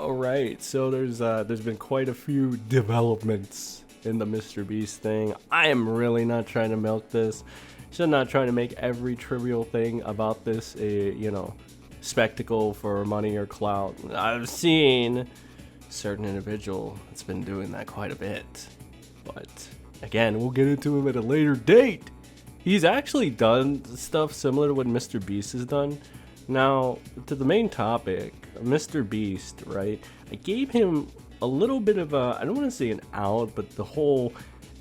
All right, so there's been quite a few developments in the MrBeast thing. I am really not trying to milk this. Just not trying to make every trivial thing about this a spectacle for money or clout. I've seen a certain individual that's been doing that quite a bit, but again, we'll get into him at a later date. He's actually done stuff similar to what MrBeast has done. Now, to the main topic, MrBeast, right? I gave him a little bit of a, I don't want to say an out, but the whole,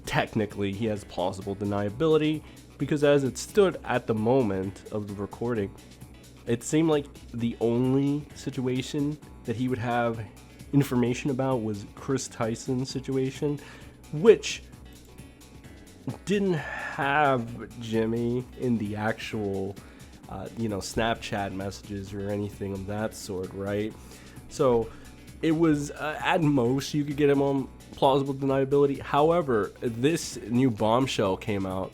technically, he has plausible deniability, because as it stood at the moment of the recording, it seemed like the only situation that he would have information about was Chris Tyson's situation, which didn't have Jimmy in the actual Snapchat messages or anything of that sort, right? So it was at most you could get him on plausible deniability. However, this new bombshell came out,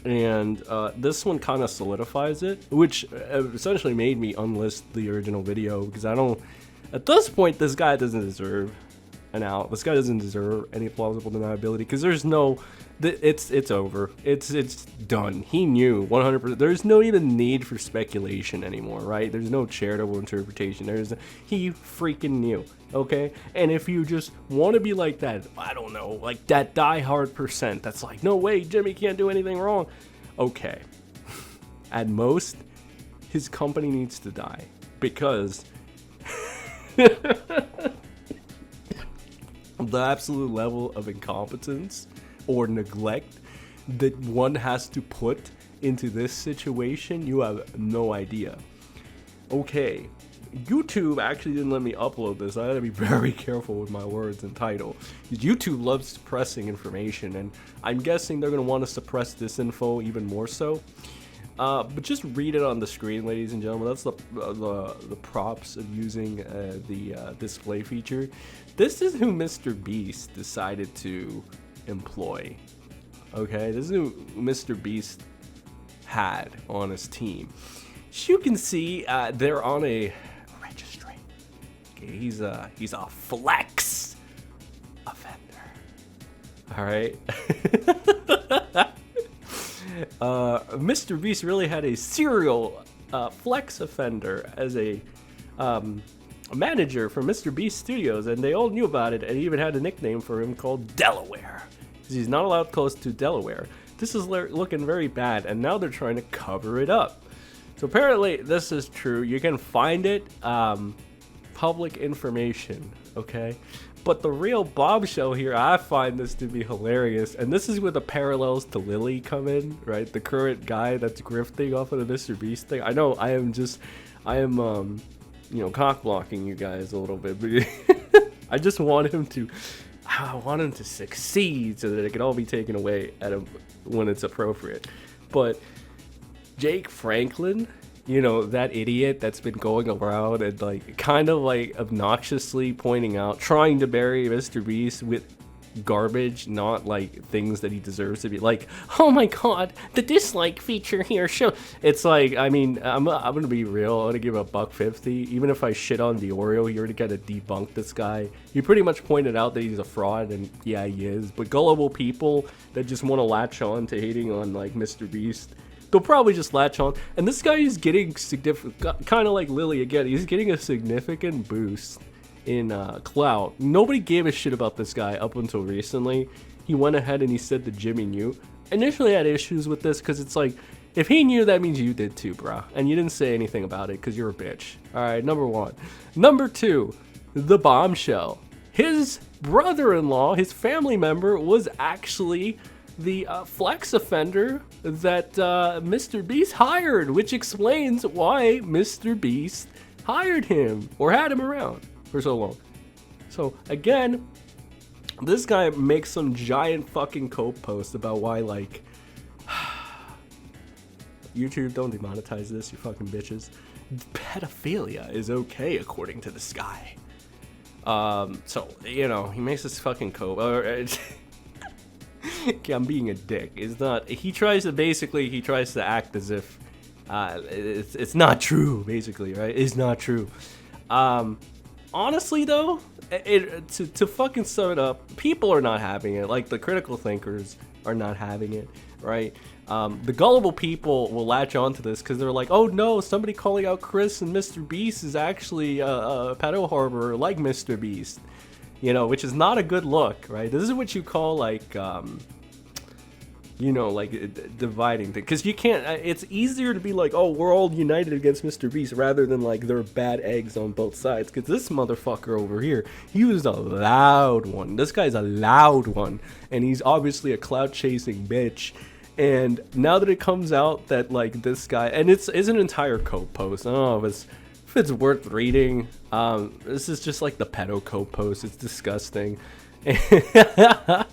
and this one kind of solidifies it, which essentially made me unlist the original video, because at this point, this guy doesn't deserve an out. This guy doesn't deserve any plausible deniability, because there's no, it's over. It's done. He knew 100%. There's no even need for speculation anymore, right? There's no charitable interpretation. He freaking knew, okay? And if you just want to be like that, I don't know, like that diehard percent that's like, no way, Jimmy can't do anything wrong. Okay. At most, his company needs to die, because the absolute level of incompetence or neglect that one has to put into this situation, you have no idea. Okay, YouTube actually didn't let me upload this. I gotta be very careful with my words and title, because YouTube loves suppressing information, and I'm guessing they're gonna want to suppress this info even more so. But just read it on the screen, ladies and gentlemen. That's the props of using the display feature. This is who MrBeast decided to employ. Okay, this is who MrBeast had on his team. As you can see, they're on a registry. Okay, he's a flex offender. All right. MrBeast really had a serial flex offender as a manager for MrBeast Studios, and they all knew about it, and he even had a nickname for him called Delaware, because he's not allowed close to Delaware. This is looking very bad, and now they're trying to cover it up. So apparently this is true. You can find it, public information, okay? But the real bombshell here, I find this to be hilarious, and this is where the parallels to Lily come in, right? The current guy that's grifting off of the MrBeast thing. I know I am cock blocking you guys a little bit, but I just want him to, succeed so that it can all be taken away at him when it's appropriate. But Jake Franklin, that idiot that's been going around and kind of obnoxiously pointing out, trying to bury MrBeast with garbage, not things that he deserves to be like, oh my god, the dislike feature here show. It's I'm gonna be real. I'm gonna give a $1.50. Even if I shit on the Oreo, you're gonna debunk this guy. He pretty much pointed out that he's a fraud, and yeah, he is. But gullible people that just want to latch on to hating on MrBeast, they'll probably just latch on. And this guy is getting significant, kind of like Lily again, he's getting a significant boost in clout. Nobody gave a shit about this guy up until recently. He went ahead and he said that Jimmy knew. Initially I had issues with this, because it's if he knew, that means you did too, bruh. And you didn't say anything about it because you're a bitch. Alright, number one. Number two, the bombshell. His brother-in-law, his family member, was actually the flex offender that MrBeast hired, which explains why MrBeast hired him, or had him around for so long. So again, this guy makes some giant fucking cope post about why YouTube, don't demonetize this, you fucking bitches. Pedophilia is okay according to this guy. So he makes this fucking cope. Okay, I'm being a dick. It's not. He tries to act as if it's not true. Basically, right? It's not true. honestly though, to fucking sum it up, people are not having it. Like the critical thinkers are not having it, right? The gullible people will latch onto this because they're like, oh no, somebody calling out Chris and MrBeast is actually a pedo harborer like MrBeast, you know, which is not a good look, right? This is what you call like you know, like dividing things, because you can't, it's easier to be like, oh, we're all united against MrBeast, rather than like they're bad eggs on both sides. Because this motherfucker over here, he was a loud one. This guy's a loud one, and he's obviously a clout chasing bitch. And now that it comes out that like this guy, and it's an entire cope post, I don't know if it's worth reading. This is just like the pedo cope post. It's disgusting. I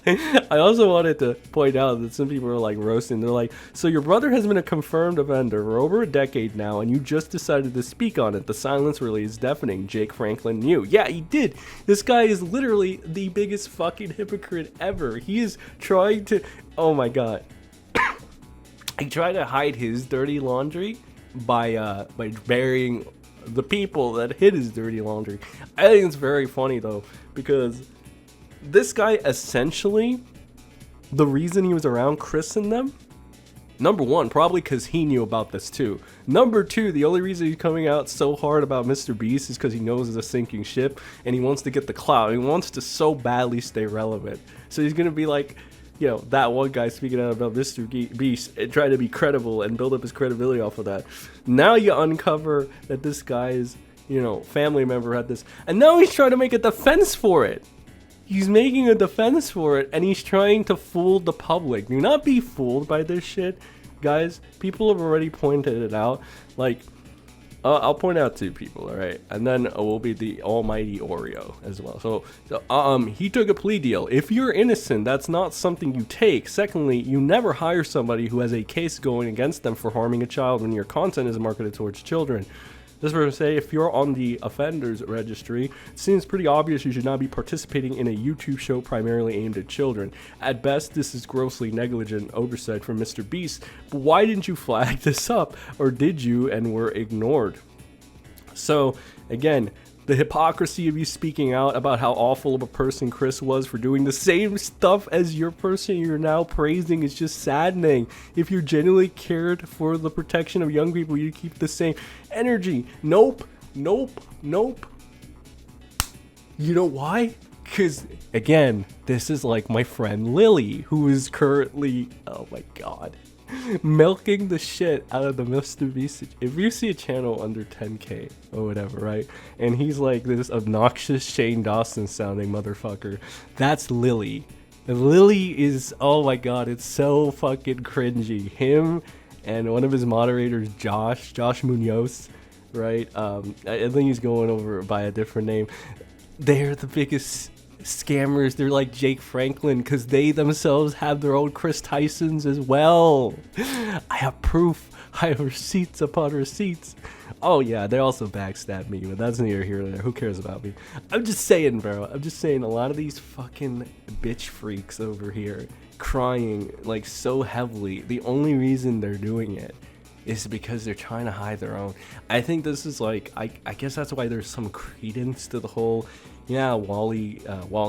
also wanted to point out that some people are like roasting. They're like, so your brother has been a confirmed offender for over a decade now, and you just decided to speak on it. The silence really is deafening. Jake Franklin knew. Yeah, he did. This guy is literally the biggest fucking hypocrite ever. He is trying to, oh my god, he tried to hide his dirty laundry by burying the people that hid his dirty laundry. I think it's very funny though, because this guy, essentially, the reason he was around Chris and them, number one, probably because he knew about this too. Number two, the only reason he's coming out so hard about MrBeast is because he knows it's a sinking ship and he wants to get the clout. He wants to so badly stay relevant. So he's going to be like, you know, that one guy speaking out about MrBeast and trying to be credible and build up his credibility off of that. Now you uncover that this guy's, you know, family member had this, and now he's trying to make a defense for it. He's making a defense for it, and he's trying to fool the public. Do not be fooled by this shit, guys. People have already pointed it out. Like, I'll point out two people, all right? And then will be the almighty Oreo as well. So, he took a plea deal. If you're innocent, that's not something you take. Secondly, you never hire somebody who has a case going against them for harming a child when your content is marketed towards children. This person say, if you're on the offenders registry, it seems pretty obvious you should not be participating in a YouTube show primarily aimed at children. At best, this is grossly negligent oversight from MrBeast, but why didn't you flag this up? Or did you and were ignored? So, again, the hypocrisy of you speaking out about how awful of a person Chris was for doing the same stuff as your person you're now praising is just saddening. If you genuinely cared for the protection of young people, you'd keep the same energy. Nope, nope, nope. You know why? Because, again, this is like my friend Lily, who is currently, oh my god, milking the shit out of the MrBeast. If you see a channel under 10k or whatever, right, and he's like this obnoxious Shane Dawson sounding motherfucker, that's Lily. And Lily is, oh my god, it's so fucking cringy. Him and one of his moderators, Josh Munoz, right, I think he's going over by a different name. They're the biggest scammers. They're like Jake Franklin because they themselves have their own Chris Tysons as well. I have proof. I have receipts upon receipts. Oh yeah, they also backstab me, but that's neither here nor there. Who cares about me? I'm just saying, bro. I'm just saying, a lot of these fucking bitch freaks over here crying like so heavily, the only reason they're doing it is because they're trying to hide their own. I think this is like, I guess that's why there's some credence to the whole, yeah, Wally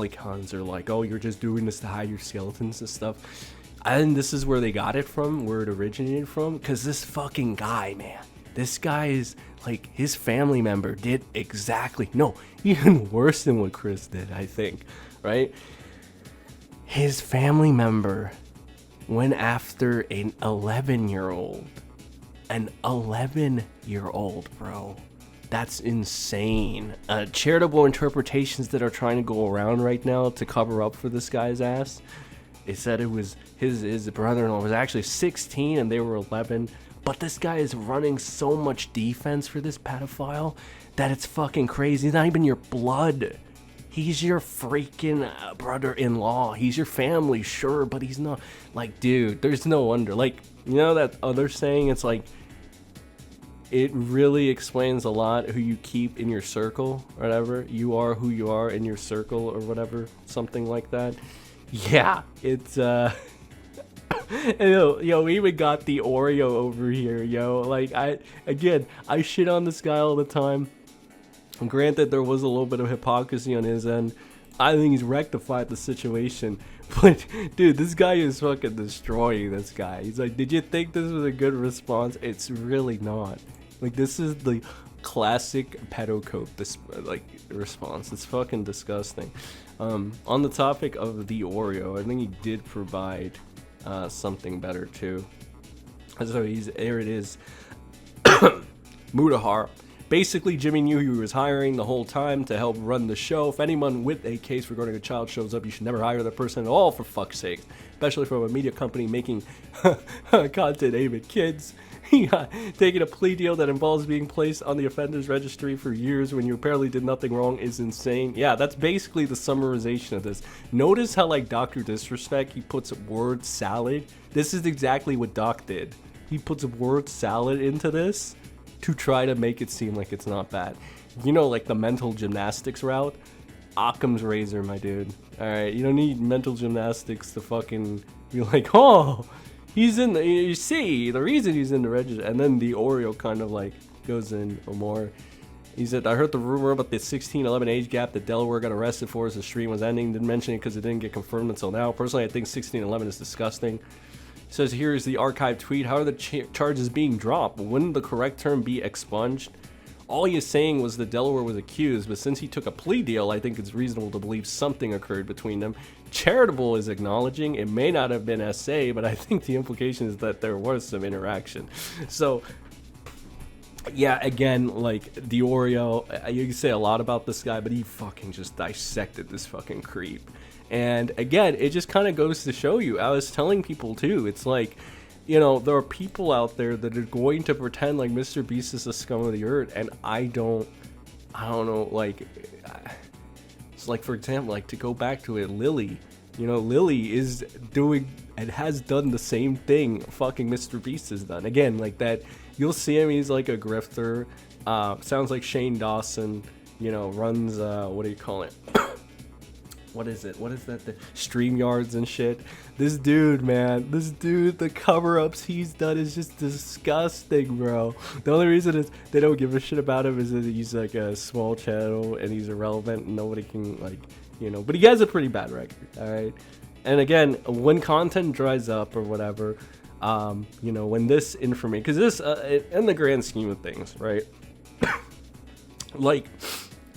cons are like, oh, you're just doing this to hide your skeletons and stuff. I think this is where they got it from, where it originated from, because this fucking guy, man, this guy is like, his family member did exactly, no, even worse than what Chris did, I think, right? His family member went after an 11-year-old. An 11-year-old, bro. That's insane. Charitable interpretations that are trying to go around right now to cover up for this guy's ass. It said it was his brother-in-law was actually 16 and they were 11. But this guy is running so much defense for this pedophile that it's fucking crazy. He's not even your blood. He's your freaking brother-in-law. He's your family, sure, but he's not. Like, dude, there's no wonder. Like, you know that other saying? It's like, it really explains a lot who you keep in your circle, or whatever. You are who you are in your circle, or whatever. Something like that. Yeah, it's, yo, we even got the Oreo over here, yo. Like, I shit on this guy all the time. Granted, there was a little bit of hypocrisy on his end. I think he's rectified the situation. But, dude, this guy is fucking destroying this guy. He's like, did you think this was a good response? It's really not. Like, this is the classic pedocope, this, like, response. It's fucking disgusting. On the topic of the Oreo, I think he did provide something better, too. So, there it is. Mudahar. Basically, Jimmy knew he was hiring the whole time to help run the show. If anyone with a case regarding a child shows up, you should never hire that person at all, for fuck's sake. Especially from a media company making content aimed at kids. Taking a plea deal that involves being placed on the offenders registry for years when you apparently did nothing wrong is insane. Yeah, that's basically the summarization of this. Notice how, like, Dr. Disrespect, he puts word salad. This is exactly what Doc did. He puts word salad into this to try to make it seem like it's not bad. You know, like the mental gymnastics route? Occam's razor, my dude. Alright, you don't need mental gymnastics to fucking be like, oh, he's in the, you see, the reason he's in the register. And then the Oreo kind of like goes in more. He said, I heard the rumor about the 16-11 age gap that Delaware got arrested for as the stream was ending. Didn't mention it because it didn't get confirmed until now. Personally, I think 16-11 is disgusting. Says here is the archived tweet. How are the charges being dropped? Wouldn't the correct term be expunged? All he is saying was that Delaware was accused, but since he took a plea deal, I think it's reasonable to believe something occurred between them. Charitable is acknowledging it may not have been SA, but I think the implication is that there was some interaction. So, yeah, again, like, the Oreo, you can say a lot about this guy, but he fucking just dissected this fucking creep. And again, it just kind of goes to show you, I was telling people too, it's like, you know, there are people out there that are going to pretend like MrBeast is the scum of the earth, and I don't know, like, it's like, for example, like, to go back to it, Lily, you know, Lily is doing and has done the same thing fucking MrBeast has done. Again, like that, you'll see him, he's like a grifter, sounds like Shane Dawson, you know, runs, what do you call it? What is it? What is that? The StreamYards and shit. This dude, man. This dude, the cover-ups he's done is just disgusting, bro. The only reason is they don't give a shit about him is that he's like a small channel and he's irrelevant and nobody can, like, you know. But he has a pretty bad record, alright? And again, when content dries up or whatever, you know, when this information... Because this, in the grand scheme of things, right? Like...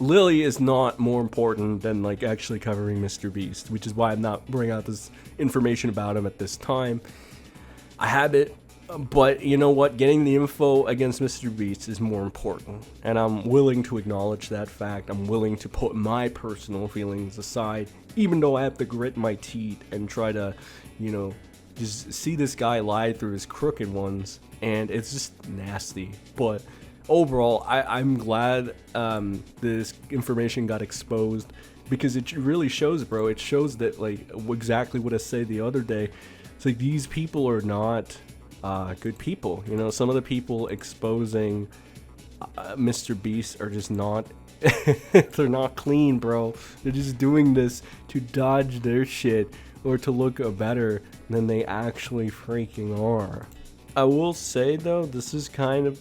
Lily is not more important than, like, actually covering MrBeast, which is why I'm not bringing out this information about him at this time. I have it, but you know what? Getting the info against MrBeast is more important, and I'm willing to acknowledge that fact. I'm willing to put my personal feelings aside, even though I have to grit my teeth and try to, you know, just see this guy lie through his crooked ones, and it's just nasty, but... Overall, I'm glad this information got exposed, because it really shows, bro. It shows that, like, exactly what I said the other day. It's like, these people are not good people. You know, some of the people exposing MrBeast are just not, they're not clean, bro. They're just doing this to dodge their shit or to look better than they actually freaking are. I will say, though, this is kind of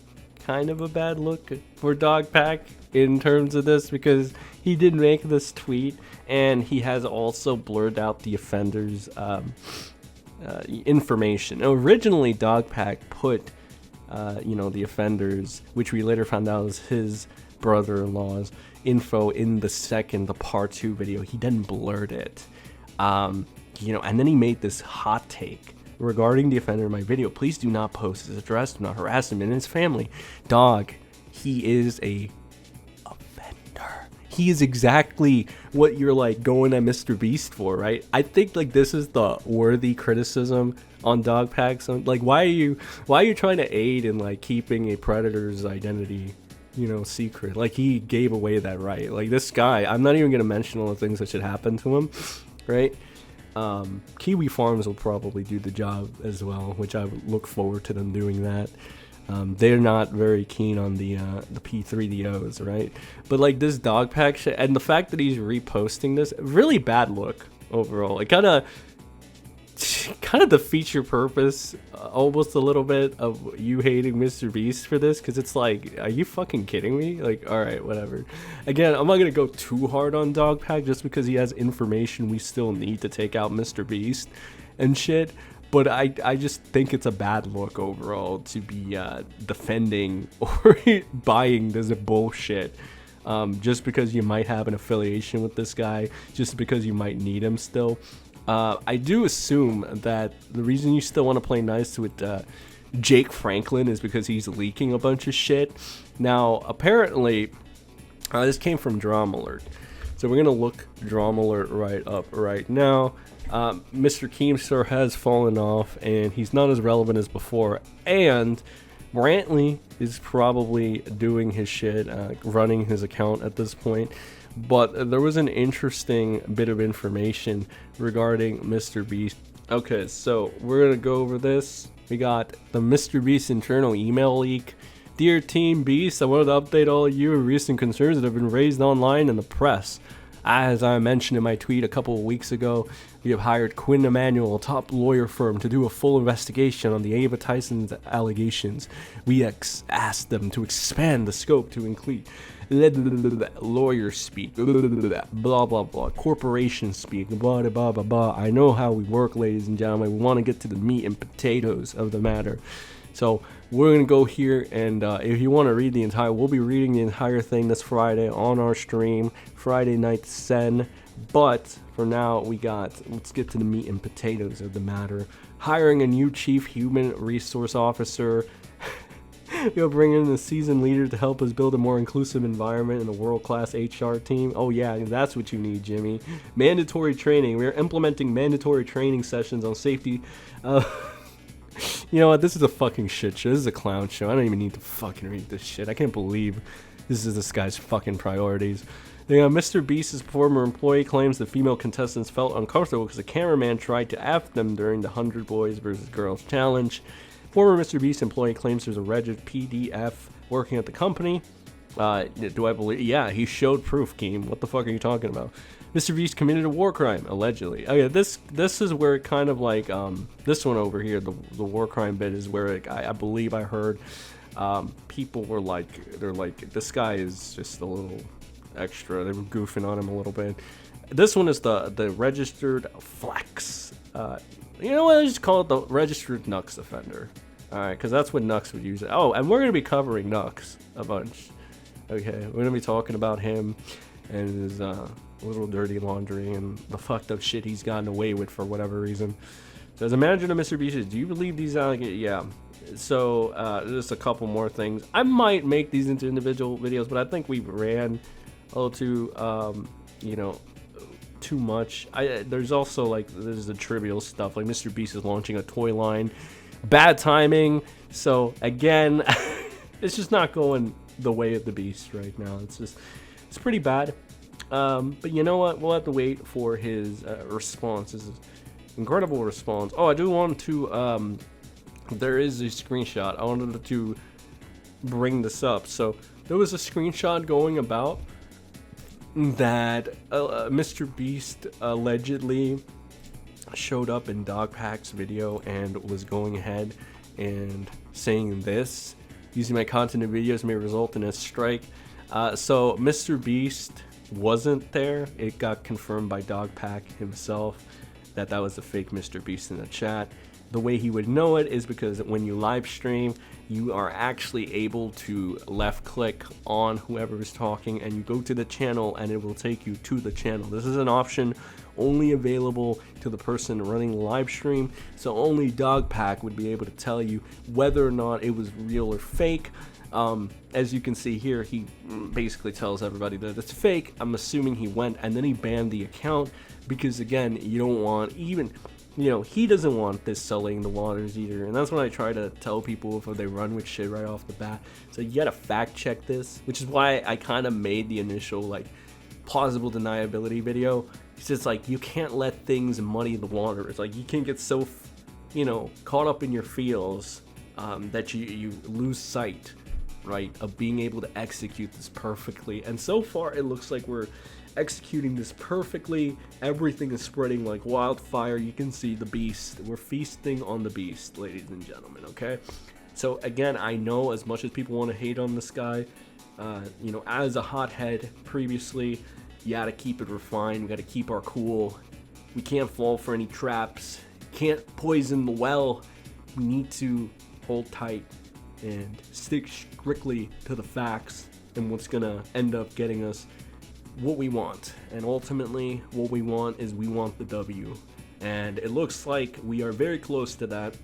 a bad look for Dogpack in terms of this, because he did make this tweet and he has also blurred out the offender's information. Originally, Dogpack put you know, the offenders, which we later found out was his brother-in-law's info in the part 2 video. He then blurred it, you know, and then he made this hot take regarding the offender in my video. Please do not post his address, do not harass him and his family. Dog, he is a offender. He is exactly what you're, like, going at MrBeast for, right? I think, like, this is the worthy criticism on Dogpack. So, like, why are you trying to aid in, like, keeping a predator's identity, you know, secret? Like, he gave away that right. Like, this guy, I'm not even gonna mention all the things that should happen to him, right? Kiwi Farms will probably do the job as well, which I look forward to them doing that. They're not very keen on the P3DOs, right? But, like, this Dogpack shit, and the fact that he's reposting this, really bad look overall. It kind of kind of defeats your purpose almost a little bit of you hating MrBeast for this, because it's like, are you fucking kidding me? Like, all right, whatever. Again, I'm not gonna go too hard on dogpack just because he has information we still need to take out MrBeast and shit. But I just think it's a bad look overall to be defending or buying this bullshit. Just because you might have an affiliation with this guy, just because you might need him still. I do assume that the reason you still want to play nice with Jake Franklin is because he's leaking a bunch of shit. Now, apparently, this came from Drama Alert. So we're going to look Drama Alert right up right now. Mr. Keemstar has fallen off, and he's not as relevant as before. And Brantley is probably doing his shit, running his account at this point. But there was an interesting bit of information regarding MrBeast. Okay, so we're going to go over this. We got the MrBeast internal email leak. Dear Team Beast, I wanted to update all of you on recent concerns that have been raised online in the press. As I mentioned in my tweet a couple of weeks ago, we have hired Quinn Emanuel, a top lawyer firm, to do a full investigation on the Ava Tyson's allegations. We asked them to expand the scope to include lawyer speak, blah blah blah, corporation speak, blah blah blah blah. I know how we work, ladies and gentlemen. We want to get to the meat and potatoes of the matter. So we're gonna go here, and if you want to read the entire, we'll be reading the entire thing this Friday on our stream, Friday Night Sen. But for now, let's get to the meat and potatoes of the matter. Hiring a new chief human resource officer. We'll bring in a seasoned leader to help us build a more inclusive environment and a world-class HR team. Oh yeah, that's what you need, Jimmy. Mandatory training. We're implementing mandatory training sessions on safety. You know what? This is a fucking shit show. This is a clown show. I don't even need to fucking read this shit. I can't believe this guy's fucking priorities. MrBeast's former employee claims the female contestants felt uncomfortable because the cameraman tried to F them during the 100 Boys vs. Girls challenge. Former MrBeast employee claims there's a registered PDF working at the company. Do I believe? Yeah, he showed proof, Keem. What the fuck are you talking about? MrBeast committed a war crime, allegedly. Okay, this is where it kind of like, this one over here, the war crime bit is where I believe I heard people were like, they're like, this guy is just a little extra. They were goofing on him a little bit. This one is the registered flex. You know what? I just call it the registered Nux offender. Alright, because that's what Nux would use. Oh, and we're going to be covering Nux a bunch. Okay, we're going to be talking about him and his little dirty laundry and the fucked up shit he's gotten away with for whatever reason. So as a manager of MrBeast, do you believe these allegations? Yeah. So just a couple more things. I might make these into individual videos, but I think we ran a little too, you know, too much. There's also like, there's the trivial stuff, like MrBeast is launching a toy line. Bad timing. So again, it's just not going the way of the beast right now. It's pretty bad. But you know what? We'll have to wait for his response. His incredible response. Oh, I do want to, there is a screenshot. I wanted to bring this up. So there was a screenshot going about that MrBeast allegedly showed up in Dogpack's video and was going ahead and saying this: using my content and videos may result in a strike. So MrBeast wasn't there. It got confirmed by Dogpack himself that was a fake MrBeast in the chat. The way he would know it is because when you live stream, you are actually able to left click on whoever is talking and you go to the channel and it will take you to the channel. This is an option only available to the person running live stream, so only Dogpack would be able to tell you whether or not it was real or fake. As you can see here, he basically tells everybody that it's fake. I'm assuming he went and then he banned the account because, again, you don't want even... You know, he doesn't want this sullying the waters either, and that's what I try to tell people if they run with shit right off the bat. So you gotta fact check this, which is why I kind of made the initial like plausible deniability video, because it's like you can't let things muddy the water. It's like you can't get so, you know, caught up in your feels that you lose sight, right, of being able to execute this perfectly. And so far, it looks like we're executing this perfectly. Everything is spreading like wildfire. You can see the beast. We're feasting on the beast, ladies and gentlemen, okay? So again, I know as much as people want to hate on this guy, you know, as a hothead previously, you gotta keep it refined. We gotta keep our cool. We can't fall for any traps. Can't poison the well. We need to hold tight and stick strictly to the facts and what's gonna end up getting us what we want. And ultimately, what we want is we want the W. And it looks like we are very close to that.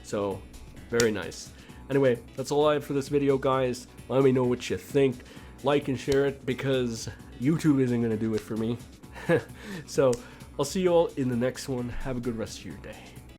So, very nice. Anyway, that's all I have for this video, guys. Let me know what you think. Like and share it, because YouTube isn't gonna do it for me. So, I'll see you all in the next one. Have a good rest of your day.